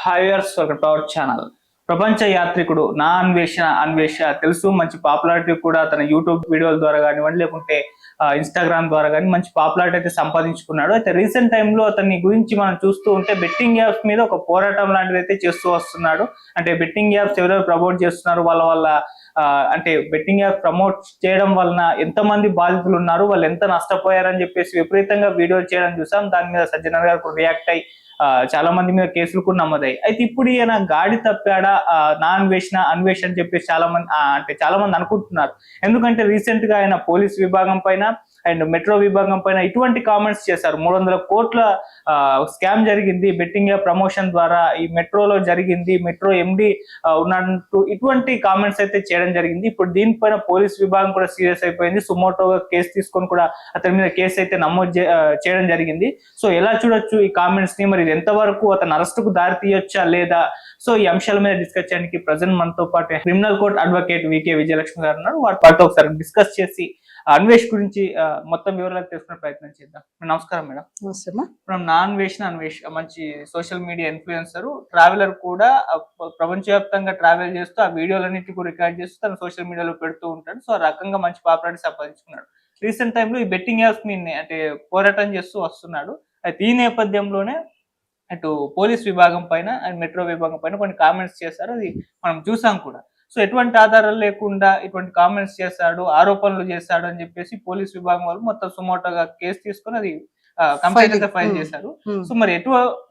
హైయర్స్ ఒక tower channel ప్రపంచ యాత్రికుడు నా అన్వేష తెలుసు. మంచి పాపులారిటీ కూడా తన యూట్యూబ్ వీడియోల ద్వారా కానివ్వండి, లేకుంటే ఇన్స్టాగ్రామ్ ద్వారా కానీ మంచి పాపులారిటీ అయితే సంపాదించుకున్నాడు. అయితే రీసెంట్ టైంలో అతని గురించి మనం చూస్తూ ఉంటే బెట్టింగ్ యాప్స్ మీద ఒక పోరాటం లాంటిది అయితే చేస్తూ వస్తున్నాడు. అంటే బెట్టింగ్ యాప్స్ ఎవరెవరు ప్రమోట్ చేస్తున్నారు, వాళ్ళ అంటే బెట్టింగ్ యాప్ ప్రమోట్ చేయడం వలన ఎంతమంది బాధితులు ఉన్నారు, వాళ్ళు ఎంత నష్టపోయారని చెప్పేసి విపరీతంగా వీడియోలు చేయడం చూసాం. దాని మీద సజ్జనర్ గారు రియాక్ట్ అయ్యి చాలా మంది మీద కేసులు కూడా నమోదాయి. అయితే ఇప్పుడు ఈయన గాడి తప్పాడా, నా అన్వేషణ అని చెప్పేసి చాలా మంది అనుకుంటున్నారు. ఎందుకంటే రీసెంట్ గా ఆయన పోలీస్ విభాగం పైన అండ్ మెట్రో విభాగం పైన ఇటువంటి కామెంట్స్ చేశారు. 300 కోట్ల స్కామ్ జరిగింది బెట్టింగ్ యాప్ ప్రమోషన్ ద్వారా, ఈ మెట్రోలో జరిగింది, మెట్రో ఎండి ఉన్నట్టు ఇటువంటి కామెంట్స్ అయితే చేయడం జరిగింది. ఇప్పుడు దీనిపైన పోలీస్ విభాగం కూడా సీరియస్ అయిపోయింది. సుమోటోగా కేసు తీసుకొని కూడా అతని మీద కేసు అయితే నమోదు చేయడం జరిగింది. సో ఎలా చూడొచ్చు ఈ కామెంట్స్ ని, మరి ఎంతవరకు అతను అరెస్ట్ కు దారి తీయొచ్చా లేదా? సో ఈ అంశాల మీద డిస్కస్ చేయడానికి ప్రజెంట్ మనతో పాటు criminal court advocate V K Vijayalakshmi గారు ఉన్నారు. వాటితో ఒకసారి డిస్కస్ చేసి అన్వేష్ గురించి మొత్తం వివరాలు తెలుసుకునే ప్రయత్నం చేద్దాం. నమస్కారం మేడం. మనం నా అన్వేష్ మంచి సోషల్ మీడియా ఇన్ఫ్లుయెన్సర్, ట్రావెలర్ కూడా. ప్రపంచవ్యాప్తంగా ట్రావెల్ చేస్తూ ఆ వీడియోలన్నింటినీ కూడా రికార్డ్ చేస్తూ తన సోషల్ మీడియాలో పెడుతూ ఉంటాడు. సో ఆ రకంగా మంచి పాపులారిటీ సంపాదించుకున్నాడు. రీసెంట్ టైంలో ఈ బెట్టింగ్ యాప్స్ మీద అంటే పోరాటం చేస్తూ వస్తున్నాడు. అయితే ఈ నేపథ్యంలోనే అటు పోలీస్ విభాగం పైన అండ్ మెట్రో విభాగం పైన కొన్ని కామెంట్స్ చేశారు. అది మనం చూసాం కూడా. సో ఎటువంటి ఆధారాలు లేకుండా ఇటువంటి కామెంట్స్ చేశాడు, ఆరోపణలు చేశాడు అని చెప్పేసి పోలీస్ విభాగం వాళ్ళు మొత్తం సుమోటోగా కేసు తీసుకొని అది కంప్లైంట్ ఫైల్ చేశారు. సో మరి ఎటు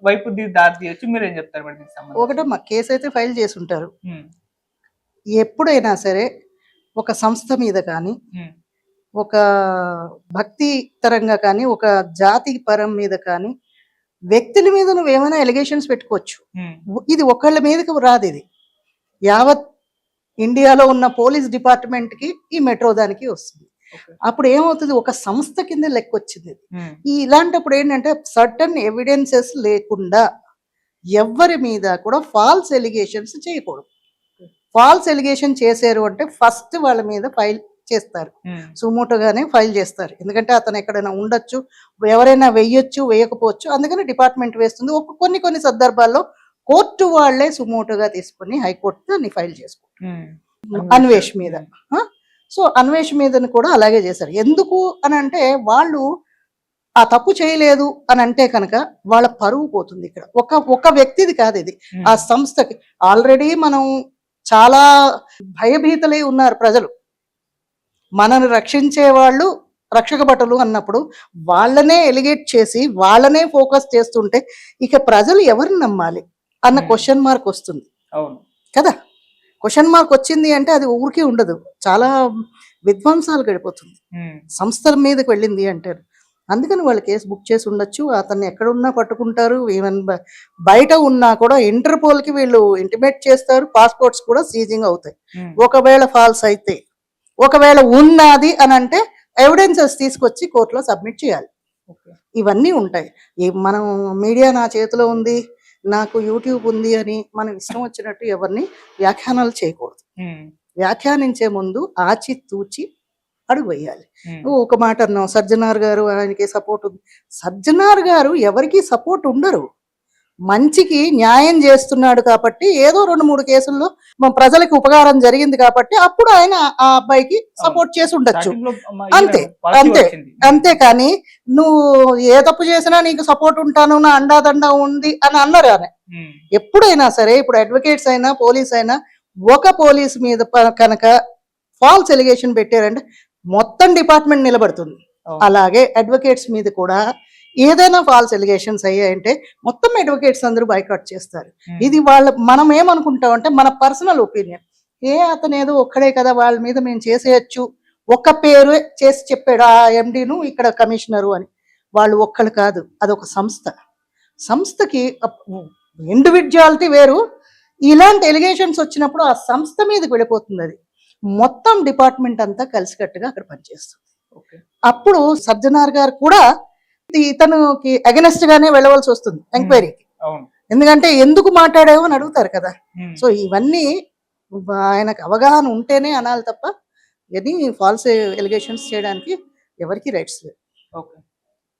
వైపు దారి తీయొచ్చు, మీరు ఏం చెప్తారు మేడం? ఒకటి కేసు అయితే ఫైల్ చేసి ఉంటారు. ఎప్పుడైనా సరే ఒక సంస్థ మీద కానీ, ఒక భక్తి తరంగా కానీ, ఒక జాతి పరం మీద కానీ, వ్యక్తుల మీద నువ్వేమైనా ఎలిగేషన్స్ పెట్టుకోవచ్చు. ఇది ఒకళ్ళ మీదకి రాదు. ఇది యావత్ ఇండియాలో ఉన్న పోలీస్ డిపార్ట్మెంట్ కి ఈ మెట్రో దానికి వస్తుంది. అప్పుడు ఏమవుతుంది, ఒక సంస్థ కింద లెక్క వచ్చింది. ఇలాంటప్పుడు ఏంటంటే సర్టన్ ఎవిడెన్సెస్ లేకుండా ఎవరి మీద కూడా ఫాల్స్ ఎలిగేషన్స్ చేయకూడదు. ఫాల్స్ ఎలిగేషన్ చేశారు అంటే ఫస్ట్ వాళ్ళ మీద ఫైల్ చేస్తారు, సుమోటోగానే ఫైల్ చేస్తారు. ఎందుకంటే అతను ఎక్కడైనా ఉండొచ్చు, ఎవరైనా వేయొచ్చు, వేయకపోవచ్చు. అందుకని డిపార్ట్మెంట్ వేస్తుంది. కొన్ని సందర్భాల్లో కోర్టు వాళ్లే సుమోటోగా తీసుకుని హైకోర్టు దాన్ని ఫైల్ చేసుకుంటారు అన్వేష్ మీద. సో అన్వేష్ మీద కూడా అలాగే చేశారు. ఎందుకు అని అంటే వాళ్ళు ఆ తప్పు చేయలేదు అని అంటే కనుక వాళ్ళ పరువు పోతుంది. ఇక్కడ ఒక వ్యక్తిది కాదు ఇది, ఆ సంస్థకి. ఆల్రెడీ మనం చాలా భయభీతలై ఉన్నారు ప్రజలు. మనల్ని రక్షించే వాళ్ళు రక్షక భటులు అన్నప్పుడు వాళ్ళనే ఎలిగేట్ చేసి వాళ్ళనే ఫోకస్ చేస్తుంటే ఇక ప్రజలు ఎవరిని నమ్మాలి అన్న క్వశ్చన్ మార్క్ వస్తుంది కదా. క్వశ్చన్ మార్క్ వచ్చింది అంటే అది ఊరికే ఉండదు, చాలా విధ్వంసాలు గడిపోతుంది సంస్థల మీదకి వెళ్ళింది అంటే. అందుకని వాళ్ళు కేసు బుక్ చేసి ఉండొచ్చు. అతన్ని ఎక్కడున్నా పట్టుకుంటారు. ఈవెన్ బయట ఉన్నా కూడా ఇంటర్పోల్కి వీళ్ళు ఇంటిమేట్ చేస్తారు. పాస్పోర్ట్స్ కూడా సీజింగ్ అవుతాయి ఒకవేళ ఫాల్స్ అయితే. ఒకవేళ ఉన్నది అని అంటే ఎవిడెన్సెస్ తీసుకొచ్చి కోర్టులో సబ్మిట్ చేయాలి. ఇవన్నీ ఉంటాయి. మనం మీడియా నా చేతిలో ఉంది, నాకు యూట్యూబ్ ఉంది అని మనం ఇష్టం వచ్చినట్టు ఎవరిని వ్యాఖ్యానాలు చేయకూడదు. వ్యాఖ్యానించే ముందు ఆచి తూచి అడుగు వేయాలి. ఒక మాట అన్నావు, సజ్జనార్ గారు ఆయనకి సపోర్ట్ ఉంది. సజ్జనార్ గారు ఎవరికి సపోర్ట్ ఉండరు. మంచికి న్యాయం చేస్తున్నాడు కాబట్టి ఏదో 2-3 కేసుల్లో ప్రజలకు ఉపకారం జరిగింది కాబట్టి అప్పుడు ఆయన ఆ అబ్బాయికి సపోర్ట్ చేసి ఉండొచ్చు. అంతేకాని నువ్వు ఏ తప్పు చేసినా నీకు సపోర్ట్ ఉంటాను, నా అండాదండ ఉంది అని అన్నారు ఆయన. ఎప్పుడైనా సరే, ఇప్పుడు అడ్వకేట్స్ అయినా పోలీస్ అయినా, ఒక పోలీస్ మీద కనుక ఫాల్స్ ఎలిగేషన్ పెట్టారంటే మొత్తం డిపార్ట్మెంట్ నిలబడుతుంది. అలాగే అడ్వకేట్స్ మీద కూడా ఏదైనా ఫాల్స్ ఎలిగేషన్స్ అయ్యాయంటే మొత్తం అడ్వకేట్స్ అందరూ బైకాట్ చేస్తారు. ఇది మనం ఏమనుకుంటాం అంటే మన పర్సనల్ ఒపీనియన్. అతను ఏదో ఒక్కడే కదా, వాళ్ళ మీద మేము చేసేయచ్చు, ఒక్క పేరు చేసి చెప్పాడు ఆ ఎండీను ఇక్కడ కమిషనరు అని. వాళ్ళు ఒక్కళ్ళు కాదు, అదొక సంస్థ. సంస్థకి ఇండివిజువాలిటీ వేరు. ఇలాంటి ఎలిగేషన్స్ వచ్చినప్పుడు ఆ సంస్థ మీదకి వెళ్ళిపోతుంది. అది మొత్తం డిపార్ట్మెంట్ అంతా కలిసికట్టుగా అక్కడ పనిచేస్తుంది. అప్పుడు సజ్జనార్ గారు కూడా ఇతనికి అగెనెస్ట్ గానే వెళ్ళవలసి వస్తుంది ఎంక్వైరీకి. ఎందుకంటే ఎందుకు మాట్లాడావో అని అడుగుతారు కదా. సో ఇవన్నీ ఆయనకు అవగాహన ఉంటేనే అనాలి తప్ప ఎనీ ఫాల్స్ ఎలిగేషన్స్ చేయడానికి ఎవరికి రైట్స్ లేవు.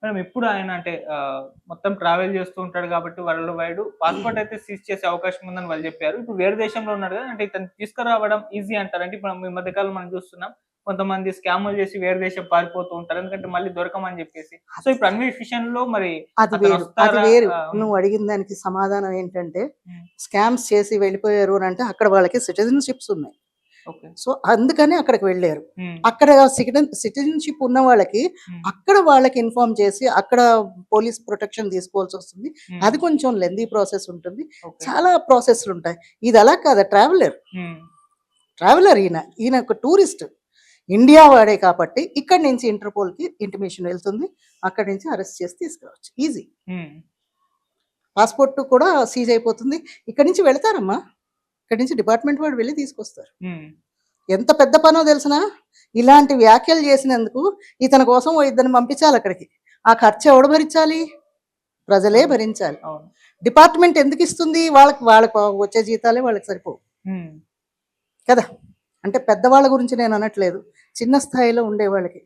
మేడం ఇప్పుడు ఆయన అంటే మొత్తం ట్రావెల్ చేస్తూ ఉంటాడు కాబట్టి వరల్డ్ వైడ్ పాస్‌పోర్ట్ అయితే సీజ్ చేసే అవకాశం ఉందని వాళ్ళు చెప్పారు. ఇప్పుడు వేరే దేశంలో ఉన్నాడు కదా! అంటే ఇతన్ని తీసుకురావడం ఈజీ అంటారా? అంటే ఇప్పుడు ఈ మధ్య కాలంలో మనం చూస్తున్నాం. కొంతమంది స్కాములు చేసి వేరే దేశం పారిపోతూ ఉంటారు. ఎందుకంటే మళ్ళీ దొరకమని చెప్పేసి. సో ఇప్పుడు అన్వేష్ విషయంలో మరి అది అతను వేరు. అది వస్తారా? వేరు. హ్మ్. నువ్వు అడిగిన దానికి సమాధానం ఏంటంటే, హ్మ్. స్కామ్స్ చేసి వెళ్ళిపోయారు అనంటే అక్కడ వాళ్ళకి సిటిజన్‌షిప్స్ ఉన్నాయి. ఓకే. సో, అందుకని అక్కడికి వెళ్ళారు. హ్మ్. అక్కడ సిటిజన్‌షిప్ ఉన్న వాళ్ళకి హ్మ్. అక్కడ వాళ్ళకి ఇన్ఫార్మ్ చేసి అక్కడ పోలీస్ ప్రొటెక్షన్ తీసుకోవాల్సొస్తుంది. హ్మ్. అది కొంచెం లెంథీ ప్రాసెస్ ఉంటుంది. ఓకే. చాలా ప్రాసెస్‌లుంటాయి. ఇది అలా కాదు ట్రావెలర్. హ్మ్. ట్రావెలర్ ఈయన. ఈయన ఒక టూరిస్ట్. ఇండియా వాడే కాబట్టి ఇక్కడి నుంచి ఇంటర్‌పోల్‌కి ఇంటిమేషన్ వెళ్తుంది. అక్కడి నుంచి అరెస్ట్ చేసి తీసుకురావచ్చు. ఈజీ. హ్మ్. పాస్‌పోర్ట్ కూడా సీజ్ అయిపోతుంది. ఇక్కడి నుంచి వెళ్తారమ్మా. ఇక్కడి నుంచి డిపార్ట్‌మెంట్ వాడు వెళ్లి తీసుకొస్తారు. హ్మ్. ఎంత పెద్ద పనో తెలుసునా? ఇలాంటి వ్యాఖ్యలు చేసినందుకు ఇతని కోసం ఓ ఇద్దరిని పంపించాలి అక్కడికి. ఆ ఖర్చు ఎవడు భరించాలి? ప్రజలే అవును. భరించాలి. అవును. డిపార్ట్‌మెంట్ ఎందుకు ఇస్తుంది? వాళ్ళకి వచ్చే జీతాలే వాళ్ళకి సరిపోవు. హ్మ్. కదా! అంటే పెద్దవాళ్ళ గురించి నేను అనట్లేదు. చిన్న స్థాయిలో ఉండేవాళ్ళకి.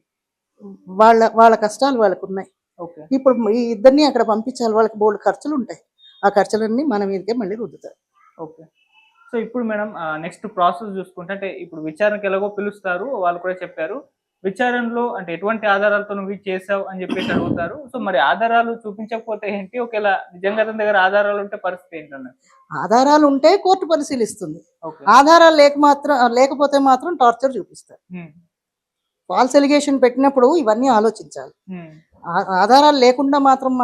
వాళ్ళ వాళ్ళ కష్టాలు వాళ్ళకున్నాయి. ఓకే. ఇప్పుడు ఈ ఇద్దరిని అక్కడ పంపించాలి. వాళ్ళకి బోలెడు ఖర్చులుంటాయి. ఆ ఖర్చులన్నీ మన మీదకే మళ్ళీ రుద్దుతారు. ఓకే. సో, ఇప్పుడు మేడం నెక్స్ట్ ప్రాసెస్ చూసుకుంటే అంటే ఇప్పుడు విచారణకు ఎలాగో పిలుస్తారు. వాళ్ళు కూడా చెప్పారు. విచారణలో అంటే ఎటువంటి ఆధారాలతో నువ్వు ఇది చేసావు అని చెప్పేసి అడుగుతారు. సో, మరి ఆధారాలు చూపించకపోతే ఏంటి? ఒకేళ నిజంగా అతని దగ్గర ఆధారాలు ఉంటే పరిస్థితి ఏంటన్నట్టు? ఆధారాలుంటే కోర్టు పరిశీలిస్తుంది. ఓకే. ఆధారాలు లేకపోతే మాత్రం టార్చర్ చూపిస్తారు. హ్మ్. ఫాల్స్ ఎలిగేషన్ పెట్టినప్పుడు ఇవన్నీ ఆలోచించాలి. హ్మ్. ఆధారాలు లేకుండా మాత్రం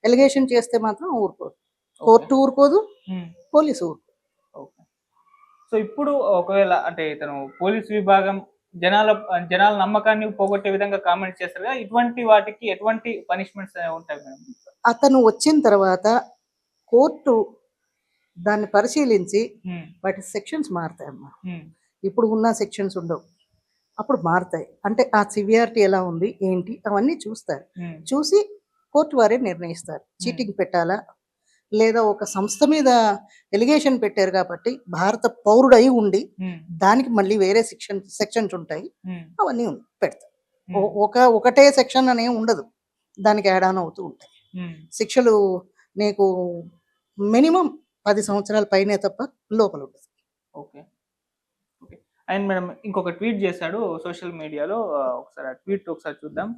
ఎలిగేషన్ చేస్తే మాత్రం ఊరుకోదు. ఓకే. కోర్టు ఊరుకోదు. హ్మ్. పోలీసు ఊరుకోదు. ఓకే. సో, ఇప్పుడు ఒకవేళ అంటే ఇతను పోలీస్ విభాగం జనాల జనాల నమ్మకాన్ని పోగొట్టే విధంగా కామెంట్స్ చేస్తారు కదా! ఇటువంటి వాటికి ఎటువంటి పనిష్మెంట్స్ ఉంటాయి మేడం? అతను వచ్చిన తర్వాత కోర్టు దాన్ని పరిశీలించి హ్మ్. వాటి సెక్షన్స్ మారతాయమ్మా. హ్మ్. ఇప్పుడు ఉన్న సెక్షన్స్ ఉండవు. అప్పుడు మారతాయి. అంటే ఆ సివియారిటీ ఎలా ఉంది? ఏంటి? అవన్నీ చూస్తారు. హ్మ్. చూసి కోర్టు వారే నిర్ణయిస్తారు. హ్మ్. చీటింగ్ పెట్టాలా? లేదా ఒక సంస్థ మీద ఎలిగేషన్ పెట్టారు కాబట్టి భారత పౌరుడై ఉండి హ్మ్. దానికి మళ్ళీ వేరే సెక్షన్స్ ఉంటాయి. హ్మ్. అవన్నీ పెడతారు. హ్మ్. ఒకటే సెక్షన్ అనే ఉండదు. దానికి యాడ్ ఆన్ అవుతూ ఉంటాయి. హ్మ్. శిక్షలు నీకు మినిమమ్ 10 సంవత్సరాల పైనే తప్ప లోపల ఉండదు. ఓకే. ఓకే. అండ్ మేడం ఇంకొక ట్వీట్ చేశాడు సోషల్ మీడియాలో ఒకసారి ఆ ట్వీట్ ఒకసారి చూద్దాం.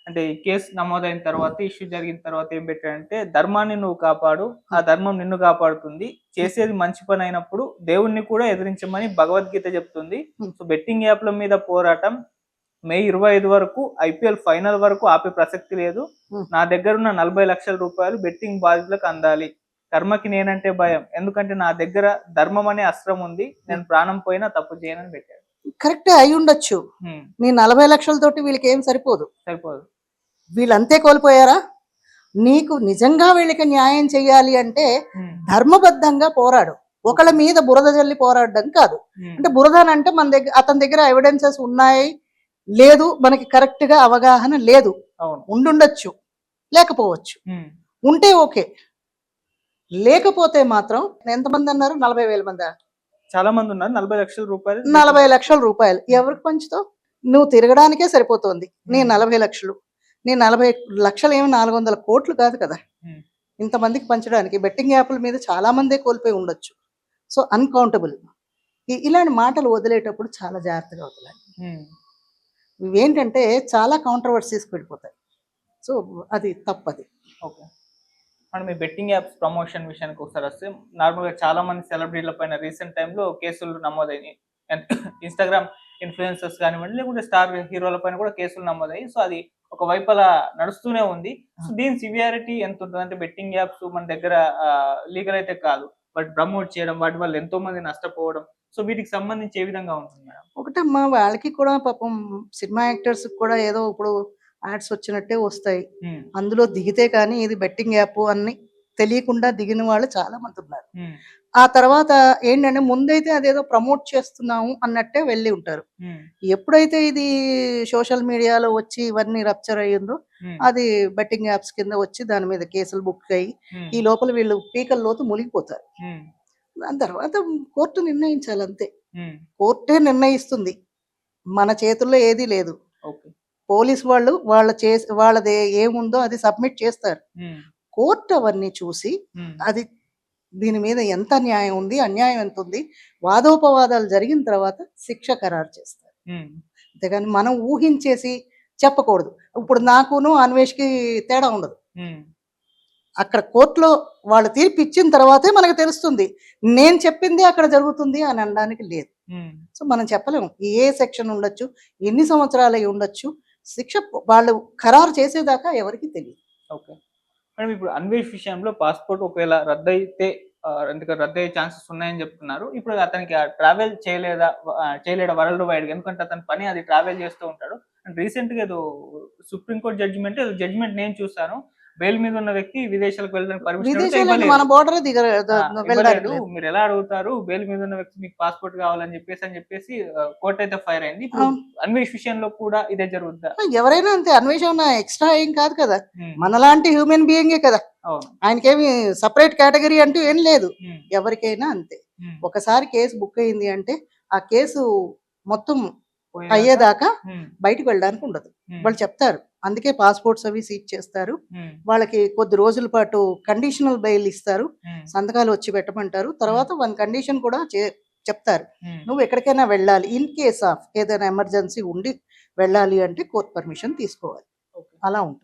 అంటే ఈ కేస్ నమోదైన తర్వాత, ఇష్యూ జరిగిన తర్వాత ఏం పెట్టాడంటే, "ధర్మాన్ని నువ్వు కాపాడు, ఆ ధర్మం నిన్ను కాపాడుతుంది. చేసేది మంచి పనైనప్పుడు దేవుడిని కూడా ఎదిరించమని భగవద్గీత చెప్తుంది. హ్మ్. సో, బెట్టింగ్ యాప్‌ల మీద పోరాటం మే 25 వరకు ఐపీఎల్ ఫైనల్ వరకు ఆపే ప్రసక్తి లేదు. హ్మ్. నా దగ్గరున్న రూ. 40,00,000 బెట్టింగ్ బాధితులకు అందాలి. కర్మకి నేనంటే భయం. ఎందుకంటే నా దగ్గర ధర్మం అనే అస్త్రం ఉంది. నేను ప్రాణం పోయినా తప్పు చేయనని" పెట్టాడు. కరెక్టే అయ్యుండొచ్చు. హ్మ్. నీ 40,00,000 వీళ్ళకేం సరిపోదు. సరిపోదు. వీళ్ళంతే కోల్పోయారా? నీకు నిజంగా వీళ్ళకి న్యాయం చెయ్యాలి అంటే హ్మ్. ధర్మబద్ధంగా పోరాడు. ఒకళ్ళ మీద బురద జల్లి పోరాడడం కాదు. హ్మ్. అంటే బురద అనంటే అతని దగ్గర ఎవిడెన్సెస్ ఉన్నాయి. లేదు మనకి కరెక్ట్‌గా అవగాహన లేదు. అవును. ఉండుండొచ్చు. లేకపోవచ్చు. హ్మ్. ఉంటే ఓకే. లేకపోతే మాత్రం ఎంతమందన్నారు? 40,000 మందా? చాలా మందున్నారు. రూ. 40,00,000 బెట్టింగ్ 40,00,000 హ్మ్. ఎవరికి పంచుతావు? నువ్వు తిరగడానికే సరిపోతోంది. నీ హ్మ్. 40,00,000 నీ 40,00,000 ఏమి 400,00,00,000 కాదు కదా! హ్మ్. ఇంతమందికి పంచడానికి బెట్టింగ్ యాప్‌ల మీద చాలా మందే కోల్పోయి ఉండొచ్చు. So, uncountable. ఇలాంటి మాటలు వదిలేటప్పుడు చాలా జాగ్రత్తగా వదలాలి. హ్మ్. ఇవేంటంటే చాలా కాంట్రోవర్సీస్‌కి వెళ్ళిపోతాయి. సో, అది తప్పది. ఓకే. మనం ఈ బెట్టింగ్ యాప్స్ ప్రమోషన్ విషయానికి ఒకసారొస్తే నార్మల్‌గా చాలా మంది సెలబ్రిటీల పైన రీసెంట్ టైమ్‌లో కేసులు నమోదయినాయి. అండ్ ఇన్‌స్టాగ్రామ్ ఇన్‌ఫ్లుయెన్సర్స్ కానివ్వండి, లేకుంటే స్టార్ హీరోల పైన కూడా కేసులు నమోదయ్యాయి. సో, అది ఒక వైపలా నడుస్తూనే ఉంది. సో, దీని సివియారిటీ ఎంతుంటది? అంటే బెట్టింగ్ యాప్స్ మన దగ్గర లీగల్ అయితే కాదు. బట్ ప్రమోట్ చేయడం, వాటి వల్ల ఎంతో మంది నష్టపోవడం. సో, వీటికి సంబంధించి ఏ విధంగా ఉంటుంది మేడం? ఒకటమ్మా వాళ్ళకి కూడా పాపం సినిమా యాక్టర్స్‌కి కూడా ఏదో ఇప్పుడు యాడ్స్ వచ్చినట్టే వస్తాయి. హ్మ్. అందులో దిగితే కానీ ఇది బెట్టింగ్ యాప్ అని తెలియకుండా దిగిన వాళ్ళు చాలా మందున్నారు. హ్మ్. ఆ తర్వాత ఏంటంటే ముందైతే అదేదో ప్రమోట్ చేస్తున్నాము అన్నట్టే వెళ్ళి ఉంటారు. హ్మ్. ఎప్పుడైతే ఇది సోషల్ మీడియాలో వచ్చి ఇవన్నీ రప్చర్ అయ్యిందో హ్మ్. అది బెట్టింగ్ యాప్స్ కింద వచ్చి దాని మీద కేసులు బుక్ అయ్యి హ్మ్. ఈ లోపల వీళ్ళు పీకల లోతు మునిగిపోతారు. హ్మ్. దాని తర్వాత కోర్టు నిర్ణయించాలి అంతే. హ్మ్. కోర్టే నిర్ణయిస్తుంది. మన చేతుల్లో ఏదీ లేదు. ఓకే. పోలీస్ వాళ్ళు వాళ్ళది ఏముందో అది సబ్మిట్ చేస్తారు. కోర్టు అవన్నీ చూసి అది దీని మీద ఎంత న్యాయం ఉంది, అన్యాయం ఎంత ఉంది, వాదోపవాదాలు జరిగిన తర్వాత శిక్ష ఖరారు చేస్తారు. అంతేగాని మనం ఊహించేసి చెప్పకూడదు. ఇప్పుడు నాకును అన్వేష్కి తేడా ఉండదు. అక్కడ కోర్టులో వాళ్ళు తీర్పు ఇచ్చిన తర్వాతే మనకు తెలుస్తుంది. నేను చెప్పింది అక్కడ జరుగుతుంది అని అనడానికి లేదు. సో మనం చెప్పలేము ఏ సెక్షన్ ఉండొచ్చు, ఎన్ని సంవత్సరాలు అయి ఉండొచ్చు. శిక్ష వాళ్ళు ఖరారు చేసేదాకా ఎవరికి తెలియదు. ఓకే మేడం, ఇప్పుడు అన్వేష్ విషయంలో పాస్పోర్ట్ ఒకవేళ రద్దయితే ఎందుకంటే రద్దయ్యే ఛాన్సెస్ ఉన్నాయని చెప్తున్నారు. ఇప్పుడు అతనికి ట్రావెల్ చేయలేడా వరల్డ్ వైడ్, ఎందుకంటే అతని పని అది ట్రావెల్ చేస్తూ ఉంటాడు. అండ్ రీసెంట్ గా ఏదో సుప్రీంకోర్టు జడ్జిమెంట్ నేను చూసాను, బెయిల్ మీద ఉన్న వ్యక్తి విదేశాలకు వెళ్ళడానికి పర్మిషన్ మన బోర్డర్ ఇవ్వలేదు. మీరు ఎలా అడుగుతారు, బెయిల్ మీద ఉన్న వ్యక్తి మీకు పాస్పోర్ట్ కావాలని చెప్పేసి కోర్టు అయితే ఫైర్ అయింది. ఇప్పుడు అన్వేష్ విషయంలో కూడా ఇదే జరుగుతుందా? ఎవరైనా అంతే. అన్వేష్ ఎక్స్ట్రా ఏం కాదు కదా, మనలాంటి హ్యూమన్ బీయింగే కదా. ఆయనకేమి సపరేట్ కేటగిరీ అంటూ ఏం లేదు. ఎవరికైనా అంతే. ఒకసారి కేసు బుక్ అయింది అంటే ఆ కేసు మొత్తం అయ్యేదాకా బయటకు వెళ్ళడానికి ఉండదు. వాళ్ళు చెప్తారు. అందుకే పాస్పోర్ట్స్ అవి సీజ్ చేస్తారు. వాళ్ళకి కొద్ది రోజుల పాటు కండిషనల్ బెయిల్ ఇస్తారు, సంతకాలు వచ్చి పెట్టమంటారు. తర్వాత వన్ కండిషన్ కూడా చెప్తారు, నువ్వు ఎక్కడికైనా వెళ్ళాలి, ఇన్ కేస్ ఆఫ్ ఏదైనా ఎమర్జెన్సీ ఉండి వెళ్ళాలి అంటే కోర్ట్ పర్మిషన్ తీసుకోవాలి. అలా ఉంటుంది.